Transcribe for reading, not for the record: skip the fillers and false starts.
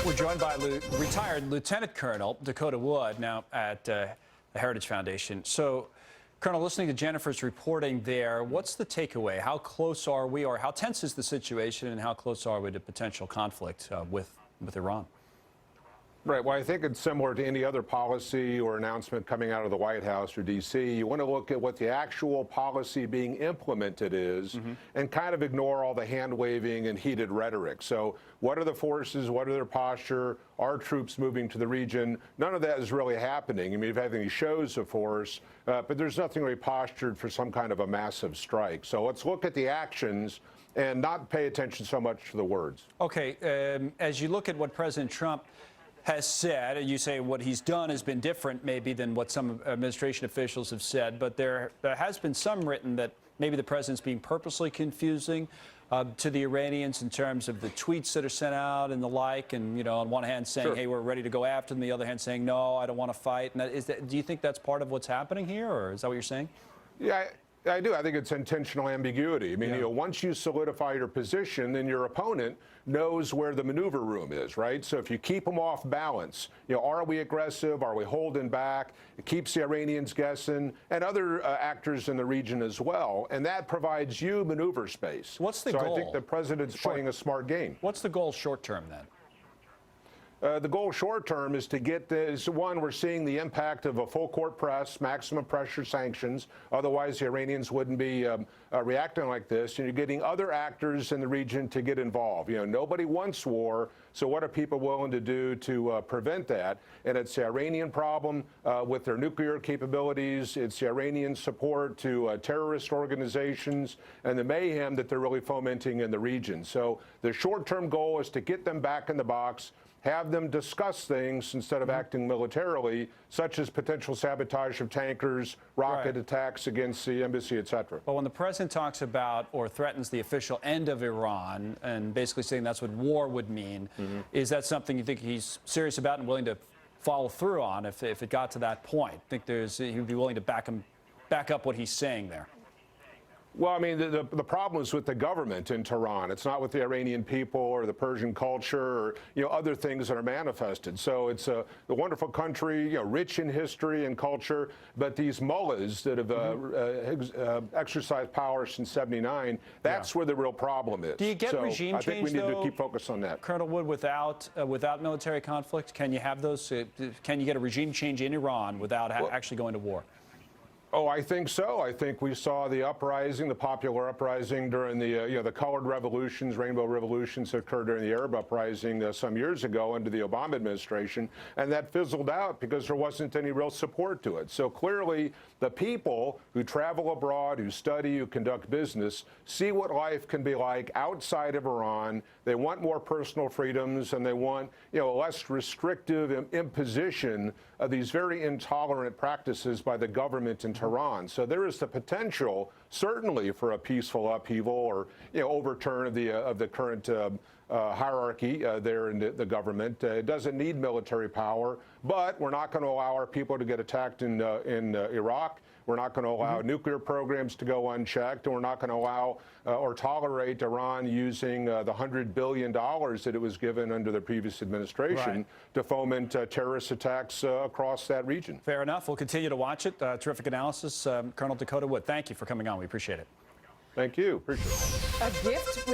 We're joined by retired Lieutenant Colonel Dakota Wood, now at the Heritage Foundation. So, Colonel, listening to Jennifer's reporting there, what's the takeaway? How close are we, or how tense is the situation, and how close are we to potential conflict with Iran? Right. Well, I think it's similar to any other policy or announcement coming out of the White House or D.C. You want to look at what the actual policy being implemented is and kind of ignore all the hand-waving and heated rhetoric. So what are the forces? What are their posture? Are troops moving to the region? None of that is really happening. I mean, you've had any shows of force, but there's nothing really postured for some kind of a massive strike. So let's look at the actions and not pay attention so much to the words. Okay. As you look at what President Trump has said, and you say what he's done has been different maybe than what some administration officials have said, but there has been some written that maybe the president's being purposely confusing to the Iranians in terms of the tweets that are sent out and the like, and, you know, on one hand saying, hey, we're ready to go after them, the other hand saying, no, I don't want to fight. And do you think that's part of what's happening here, or is that what you're saying? Yeah, I do. I think it's intentional ambiguity. I mean, you know, once you solidify your position, then your opponent knows where the maneuver room is, right? So if you keep them off balance, you know, are we aggressive? Are we holding back? It keeps the Iranians guessing, and other actors in the region as well. And that provides you maneuver space. What's the goal? I think the president's playing a smart game. What's the goal short term then? The goal short term is to get this. One, we're seeing the impact of a full court press, maximum pressure sanctions. Otherwise, the Iranians wouldn't be reacting like this. And you're getting other actors in the region to get involved. You know, nobody wants war. So what are people willing to do to prevent that? And it's the Iranian problem with their nuclear capabilities. It's the Iranian support to terrorist organizations and the mayhem that they're really fomenting in the region. So the short-term goal is to get them back in the box, have them discuss things instead of acting militarily, such as potential sabotage of tankers, rocket attacks against the embassy, et cetera. But when the president talks about or threatens the official end of Iran and basically saying that's what war would mean, is that something you think he's serious about and willing to follow through on if it got to that point? Think he'd be willing to back up what he's saying there? Well, I mean, the problem is with the government in Tehran. It's not with the Iranian people or the Persian culture or, you know, other things that are manifested. So it's a wonderful country, you know, rich in history and culture. But these mullahs that have exercised power since '79, that's where the real problem is. Do you get regime change, I think we need to keep focused on that. Colonel Wood, without military conflict, can you have those? Can you get a regime change in Iran without actually going to war? Oh, I think so. I think we saw the uprising, the popular uprising during the, you know, the colored revolutions, rainbow revolutions that occurred during the Arab uprising some years ago under the Obama administration, and that fizzled out because there wasn't any real support to it. So clearly, the people who travel abroad, who study, who conduct business, see what life can be like outside of Iran. They want more personal freedoms, and they want, you know, less restrictive imposition of these very intolerant practices by the government in Tehran. So there is the potential, certainly, for a peaceful upheaval or, you know, overturn of the current hierarchy there in the government. It doesn't need military power, but we're not going to allow our people to get attacked in Iraq. We're not going to allow nuclear programs to go unchecked, and we're not going to allow or tolerate Iran using the $100 billion that it was given under the previous administration to foment terrorist attacks across that region. Fair enough. We'll continue to watch it. Terrific analysis. Colonel Dakota Wood, thank you for coming on. We appreciate it. Thank you. Appreciate it. A gift with